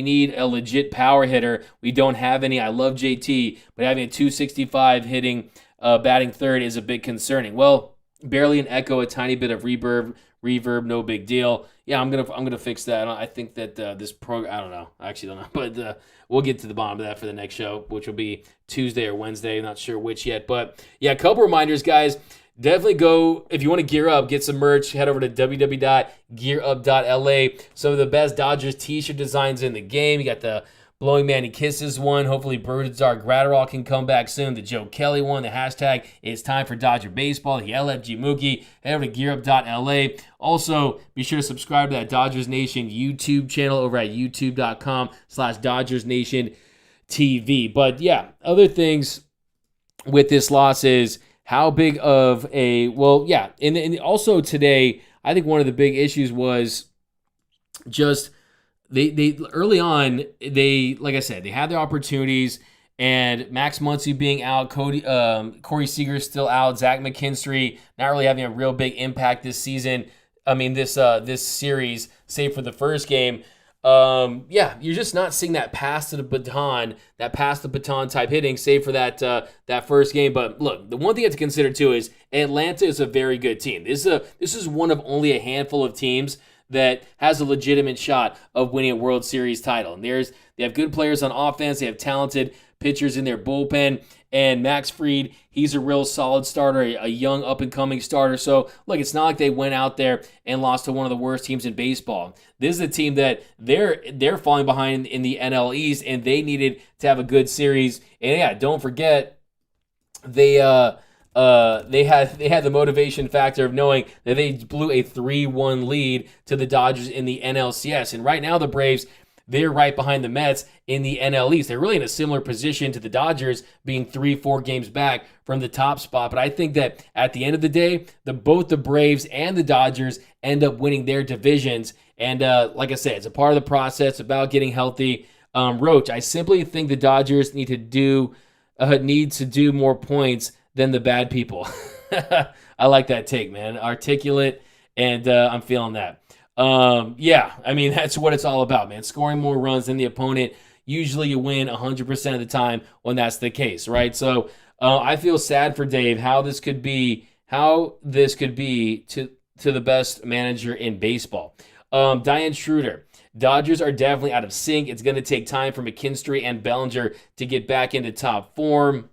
need a legit power hitter. We don't have any. I love JT, but having a 265 hitting, batting third is a bit concerning. Well, barely an echo, a tiny bit of reverb, no big deal. Yeah, I'm gonna fix that. I think that this program, I don't know. I actually don't know, but we'll get to the bottom of that for the next show, which will be Tuesday or Wednesday. I'm not sure which yet, but yeah, a couple reminders, guys. Definitely go, if you want to gear up, get some merch, head over to www.gearup.la. Some of the best Dodgers t-shirt designs in the game. You got the Blowing Manny Kisses one. Hopefully Birdstar Gratterall can come back soon. The Joe Kelly one. The hashtag is time for Dodger Baseball. The LFG Mookie. Head over to gearup.la. Also, be sure to subscribe to that Dodgers Nation YouTube channel over at youtube.com/Dodgers Nation TV. But yeah, other things with this loss is how big of a, and also today, I think one of the big issues was just they early on, like I said, they had their opportunities, and Max Muncy being out, Corey Seager still out, Zach McKinstry not really having a real big impact this season. I mean, this series, save for the first game. You're just not seeing that pass the baton type hitting, save for that first game. But look, the one thing you have to consider too is Atlanta is a very good team. This is one of only a handful of teams that has a legitimate shot of winning a World Series title. And they have good players on offense. They have talented pitchers in their bullpen. And Max Fried, he's a real solid starter, a young up-and-coming starter. So, look, it's not like they went out there and lost to one of the worst teams in baseball. This is a team that they're falling behind in the NL East, and they needed to have a good series. And, yeah, don't forget, they had the motivation factor of knowing that they blew a 3-1 lead to the Dodgers in the NLCS. And right now the Braves, they're right behind the Mets in the NL East. They're really in a similar position to the Dodgers, being 3-4 games back from the top spot. But I think that at the end of the day, both the Braves and the Dodgers end up winning their divisions. And like I said, it's a part of the process about getting healthy. Roach, I simply think the Dodgers need to do more points than the bad people. I like that take, man. Articulate, and I'm feeling that. I mean, that's what it's all about, man. Scoring more runs than the opponent. Usually you win 100% of the time when that's the case, right? So I feel sad for Dave how this could be to the best manager in baseball. Diane Schroeder, Dodgers are definitely out of sync. It's going to take time for McKinstry and Bellinger to get back into top form.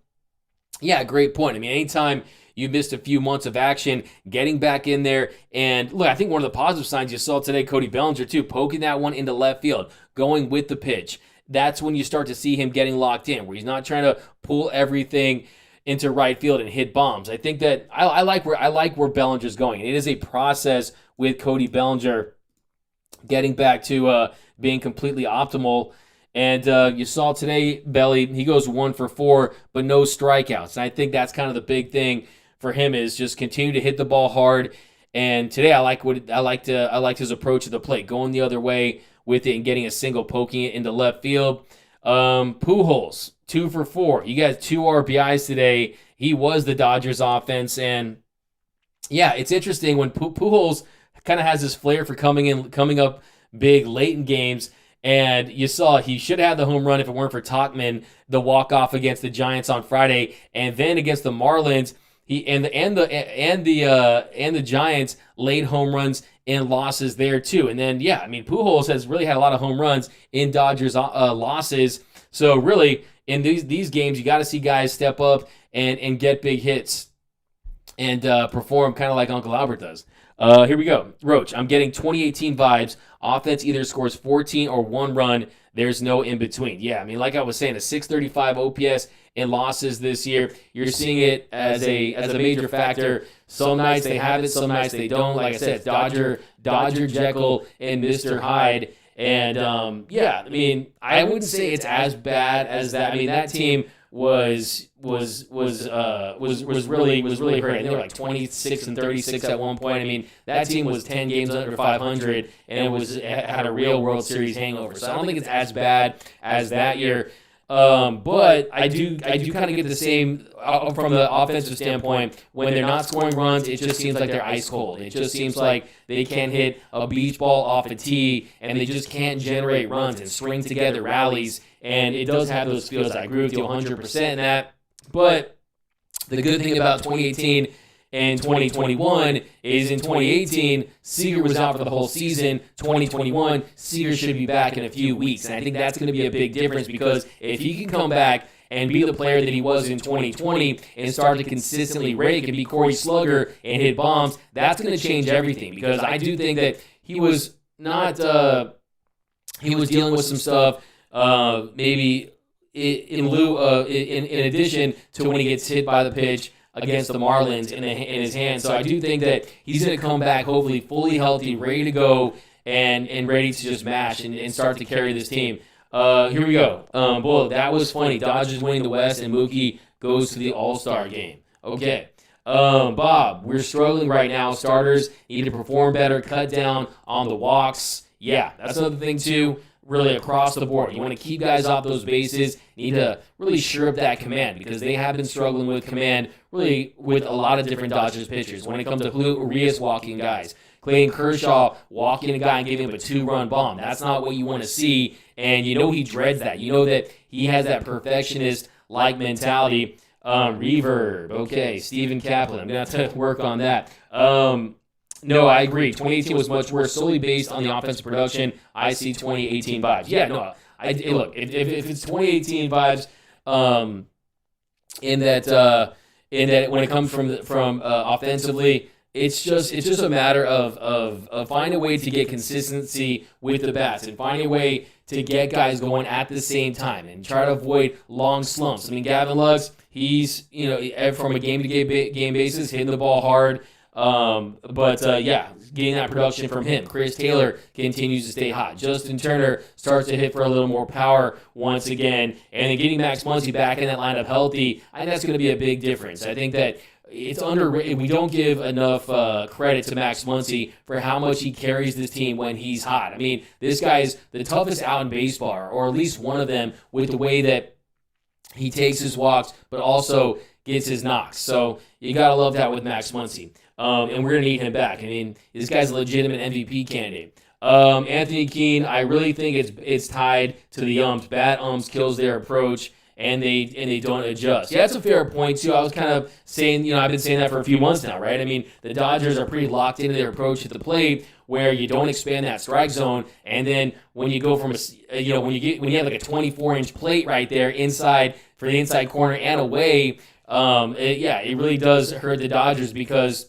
Yeah, great point. I mean, anytime you missed a few months of action, getting back in there. And look, I think one of the positive signs you saw today, Cody Bellinger too, poking that one into left field, going with the pitch. That's when you start to see him getting locked in, where he's not trying to pull everything into right field and hit bombs. I think that I like where Bellinger's going. It is a process with Cody Bellinger getting back to being completely optimal. And you saw today, Belly, he goes 1 for 4, but no strikeouts. And I think that's kind of the big thing for him, is just continue to hit the ball hard. And today I liked his approach to the plate, going the other way with it and getting a single, poking it into left field. Pujols, 2 for 4. You got 2 RBIs today. He was the Dodgers offense. And yeah, it's interesting when Pujols kind of has this flair for coming up big late in games. And you saw he should have had the home run if it weren't for Tauchman, the walk-off against the Giants on Friday. And then against the Marlins, he and the Giants laid home runs in losses there too. And then Pujols has really had a lot of home runs in Dodgers losses. So really in these games, you got to see guys step up and get big hits and perform kind of like Uncle Albert does. Here we go. Roach, I'm getting 2018 vibes. Offense either scores 14 or 1 run. There's no in between. Yeah, I mean, like I was saying, a 635 OPS in losses this year. You're seeing it as a major factor. Some nights they have it, some nights they don't. Like I said, Dodger Jekyll and Mr. Hyde. And I mean, I wouldn't say it's as bad as that. I mean, that team was really hurting. They were like 26 and 36 at one point. I mean, that team was 10 games under 500 and it had a real World Series hangover. So I don't think it's as bad as that year. But I do kind of get the same from the offensive standpoint. When they're not scoring runs, it just seems like they're ice cold. It just seems like they can't hit a beach ball off a tee, and they just can't generate runs and string together rallies. And it does have those feels. I agree with you 100% in that. But the good thing about 2018 and 2021 is in 2018, Seager was out for the whole season. 2021, Seager should be back in a few weeks. And I think that's going to be a big difference because if he can come back and be the player that he was in 2020 and start to consistently rake and be Corey Slugger and hit bombs, that's going to change everything because I do think that he was not he was dealing with some stuff maybe in addition to when he gets hit by the pitch against the Marlins in his hand. So I do think that he's going to come back hopefully fully healthy, ready to go, and ready to just mash and start to carry this team. Here we go. Boy, that was funny. Dodgers winning the West and Mookie goes to the All-Star game. Okay. Bob, we're struggling right now. Starters need to perform better, cut down on the walks. Yeah, that's another thing too. Really across the board. You want to keep guys off those bases. You need to really shore up that command because they have been struggling with command really with a lot of different Dodgers pitchers. When it comes to Julio Urias walking guys, Clayton Kershaw walking a guy and giving him a 2-run bomb. That's not what you want to see, and you know he dreads that. You know that he has that perfectionist-like mentality. Reverb. Okay, Stephen Kaplan. I'm going to have to work on that. No, I agree. 2018 was much worse, solely based on the offensive production. I see 2018 vibes. Yeah, no. Look, if it's 2018 vibes, in that when it comes from offensively, it's just a matter of finding a way to get consistency with the bats and finding a way to get guys going at the same time and try to avoid long slumps. I mean, Gavin Lux, he's from a game-to-game basis hitting the ball hard. Getting that production from him. Chris Taylor continues to stay hot. Justin Turner starts to hit for a little more power once again. And then getting Max Muncy back in that lineup healthy, I think that's going to be a big difference. I think that it's underrated. We don't give enough credit to Max Muncy for how much he carries this team when he's hot. I mean, this guy's the toughest out in baseball, or at least one of them, with the way that he takes his walks, but also gets his knocks. So you got to love that with Max Muncy. And we're going to need him back. I mean, this guy's a legitimate MVP candidate. Anthony Keene, I really think it's tied to the umps. Bad umps kills their approach, and they don't adjust. Yeah, that's a fair point, too. I was kind of saying, I've been saying that for a few months now, right? I mean, the Dodgers are pretty locked into their approach at the plate where you don't expand that strike zone, and then when you go from when you have like a 24-inch plate right there inside for the inside corner and away, it really does hurt the Dodgers because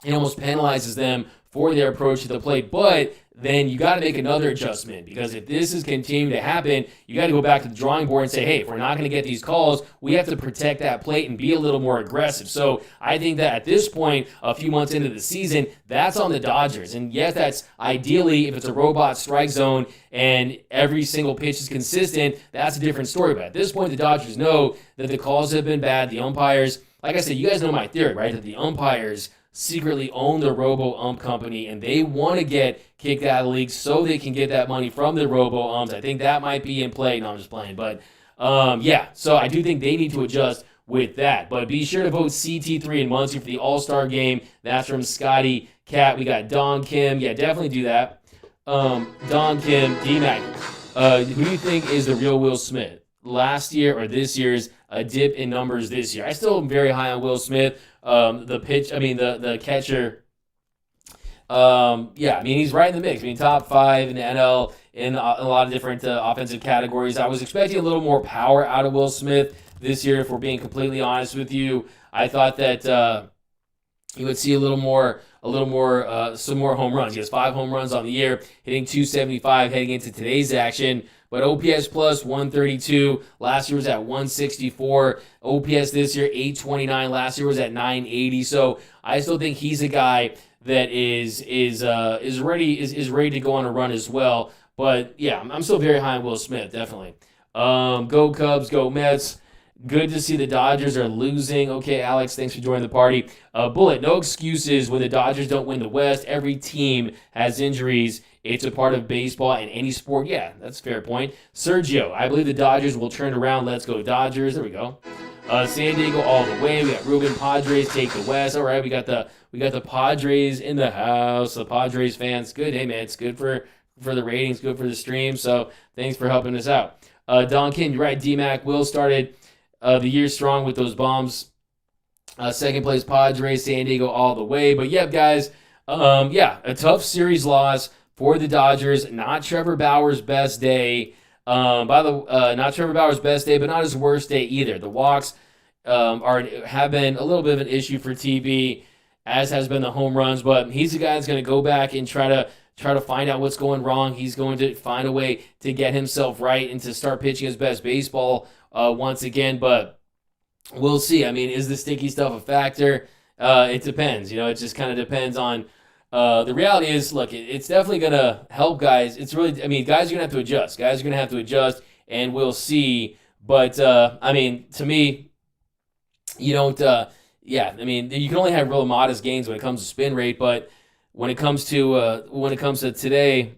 it almost penalizes them for their approach to the plate. But then you got to make another adjustment because if this is continuing to happen, you got to go back to the drawing board and say, hey, if we're not going to get these calls, we have to protect that plate and be a little more aggressive. So I think that at this point, a few months into the season, that's on the Dodgers. And yes, that's ideally if it's a robot strike zone and every single pitch is consistent, that's a different story. But at this point, the Dodgers know that the calls have been bad. The umpires, like I said, you guys know my theory, right? That the umpires secretly own the robo-ump company, and they want to get kicked out of the league so they can get that money from the robo-umps. I think that might be in play. No, I'm just playing. But, so I do think they need to adjust with that. But be sure to vote CT3 in Muncie for the All-Star game. That's from Scotty Cat. We got Don Kim. Yeah, definitely do that. Don Kim, D-Mac. Who do you think is the real Will Smith? Last year or this year's a dip in numbers this year. I still am very high on Will Smith. The catcher. He's right in the mix. Top 5 in the NL in a lot of different offensive categories. I was expecting a little more power out of Will Smith this year, if we're being completely honest with you. I thought that you would see some more home runs. He has 5 home runs on the year, hitting .275 heading into today's action. But OPS plus 132. Last year was at 164. OPS this year 829. Last year was at 980. So I still think he's a guy that is ready to go on a run as well. But yeah, I'm still very high on Will Smith, definitely. Go Cubs, go Mets. Good to see the Dodgers are losing. Okay, Alex, thanks for joining the party. Bullet, no excuses when the Dodgers don't win the West. Every team has injuries. It's a part of baseball and any sport. Yeah, that's a fair point. Sergio, I believe the Dodgers will turn around. Let's go Dodgers. There we go. San Diego all the way. We got Ruben. Padres take the West. All right, we got the Padres in the house. The Padres fans, good. Hey man, it's good for the ratings, good for the stream. So thanks for helping us out. Don King, you're right. D-Mac Will started the year strong with those bombs. Second place Padres, San Diego all the way. But yeah, guys, a tough series loss for the Dodgers. Not Trevor Bauer's best day. Not Trevor Bauer's best day, but not his worst day either. The walks have been a little bit of an issue for TB, as has been the home runs. But he's the guy that's going to go back and try to find out what's going wrong. He's going to find a way to get himself right and to start pitching his best baseball once again. But we'll see. I mean, is the sticky stuff a factor? It depends. It just kind of depends on. The reality is, look, it's definitely going to help guys. Guys are going to have to adjust. And we'll see. But, to me, you don't, you can only have real modest gains when it comes to spin rate. But when it comes to today,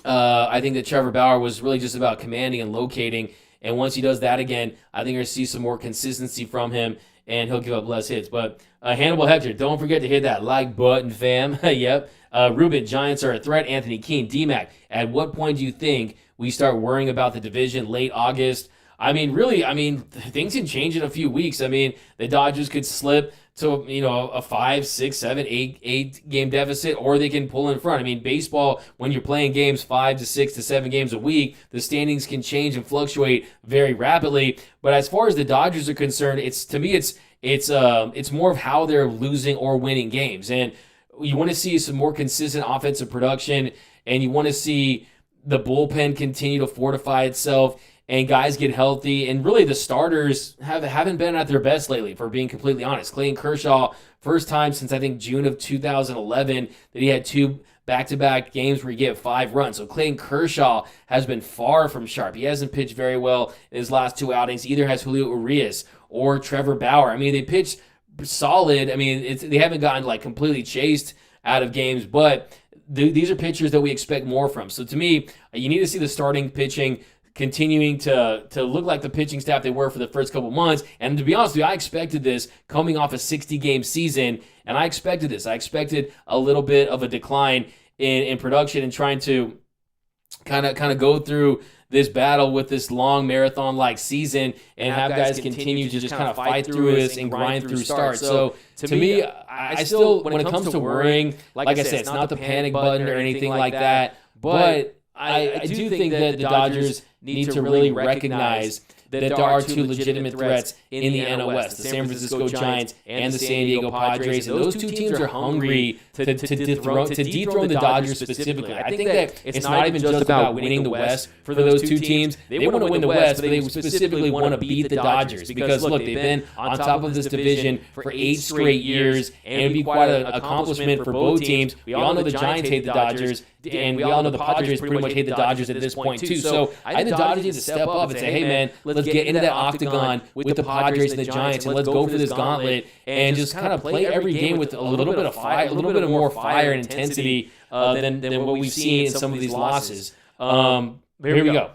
I think that Trevor Bauer was really just about commanding and locating. And once he does that again, I think you're going to see some more consistency from him, and he'll give up less hits. But Hannibal Hector, don't forget to hit that like button, fam. Yep. Ruben, Giants are a threat. Anthony Keene, D-Mac, at what point do you think we start worrying about the division? Late August? Things can change in a few weeks. The Dodgers could slip to, a 5, 6, 7, 8 game deficit, or they can pull in front. Baseball, when you're playing games 5 to 6 to 7 games a week, the standings can change and fluctuate very rapidly. But as far as the Dodgers are concerned, it's more of how they're losing or winning games. And you want to see some more consistent offensive production, and you want to see the bullpen continue to fortify itself and guys get healthy. And really the starters haven't been at their best lately, for being completely honest. Clayton Kershaw, first time since I think June of 2011 that he had 2 back-to-back games where he get 5 runs. So Clayton Kershaw has been far from sharp. He hasn't pitched very well in his last 2 outings. Either has Julio Urias or Trevor Bauer. They pitched solid. They haven't gotten completely chased out of games, but these are pitchers that we expect more from. So to me, you need to see the starting pitching continuing to look like the pitching staff they were for the first couple months. And to be honest with you, I expected this coming off a 60-game season, and I expected this. I expected a little bit of a decline in production and trying to kind of go through this battle with this long marathon-like season and have guys continue to just kind of fight through this and grind through starts. So to me, I still, when it comes to worrying, like I said, it's not the panic button or anything like that, but I do think that the Dodgers need to really recognize that there are 2 legitimate threats in the NL West, the San Francisco Giants and the San Diego Padres, and those 2 teams are hungry to dethrone the Dodgers specifically. I think that it's not even just about winning the West for those 2 teams. They want to win the West, but they specifically want to beat the Dodgers because, look, they've been on top of this division for 8 straight years, and it would be quite an accomplishment for both teams. We all know the Giants hate the Dodgers. And we all know the Padres pretty much hate the Dodgers at this point too. So I think the Dodgers need to step up and say, hey man, let's get into that octagon with the Padres and the Giants, and let's go for this gauntlet and just kind of play every game with a little bit of fire, a little bit of more fire and intensity than what we've seen in some of these losses. Here we go.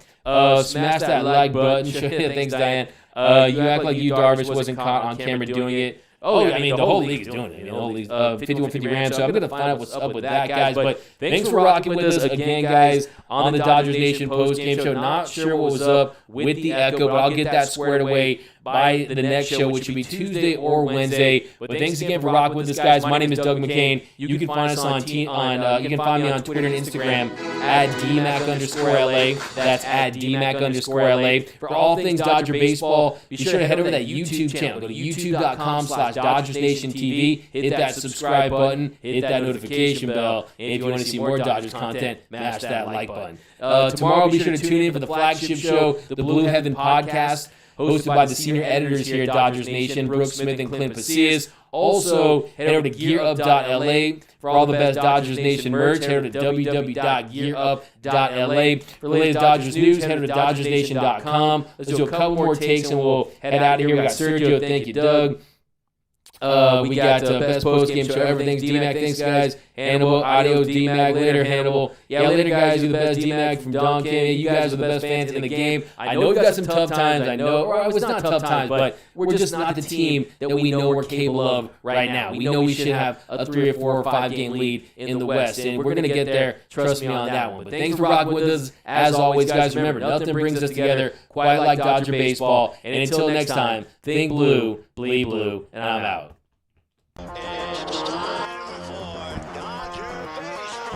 Smash that like button. Thanks, Diane. You act like you, Darvish, wasn't caught on camera doing it. Oh, I mean, the whole league is doing it. The whole league, 51-50 Rams. So I'm going to find out what's up with that, guys. But thanks for rocking with us again, guys, on the Dodgers Nation post-game show. Not sure what was up with the echo, but I'll get that squared away by the next show, which should be Tuesday or Wednesday. But thanks again for rocking with us, guys. My name is Doug McCain. You can find us you can find me on Twitter and Instagram at DMac_LA. That's at DMac_LA. For all things Dodger baseball, be sure to head over to that YouTube channel. Go to youtube.com/DodgersNationTV. Hit that subscribe button. Hit that notification bell. And if you want to see more Dodgers content, mash that like button. Tomorrow, be sure to tune in for the flagship show, the Blue Heaven Podcast, hosted by the senior editors here at Dodgers Nation, Brooks Smith and Clint Pasillas. Also, head over to gearup.la for all the best Dodgers Nation merch. Head over to www.gearup.la. For the latest Dodgers news, head over to DodgersNation.com. Let's do a couple more takes and we'll head out of here. We got Sergio. Thank you, Doug. We got the best post-game show ever. Thanks, D-Mac. Thanks, guys. Hannibal, adios, D-Mac. Later, Hannibal. Yeah, later, guys. You're the best, D-Mac from Don King. You guys are the best fans in the game. I know we've got some tough times. I know, or it was not tough times, but we're just not the team that we know we're capable of right now. We know we should have a 3 or 4 or 5 game lead in the West, and we're going to get there. Trust me on that one. But thanks for rocking with us. As always, guys, remember, nothing brings us together quite like Dodger baseball. And until next time, think blue, bleed blue, and I'm out. It's time for Dodger baseball.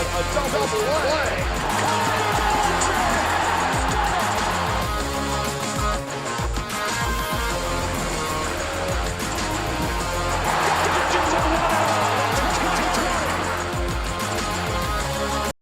A double play.